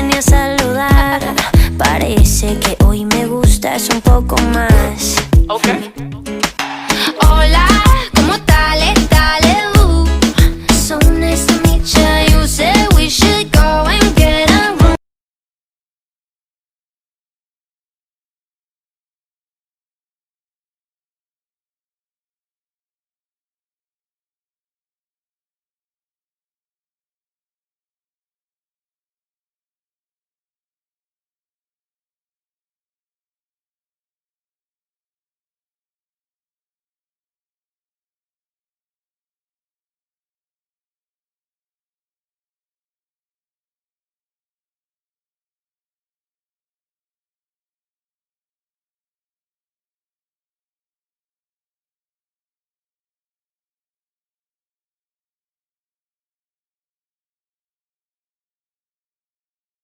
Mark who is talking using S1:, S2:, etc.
S1: ni a saludar. Parece que hoy me gustas un poco más.
S2: Okay.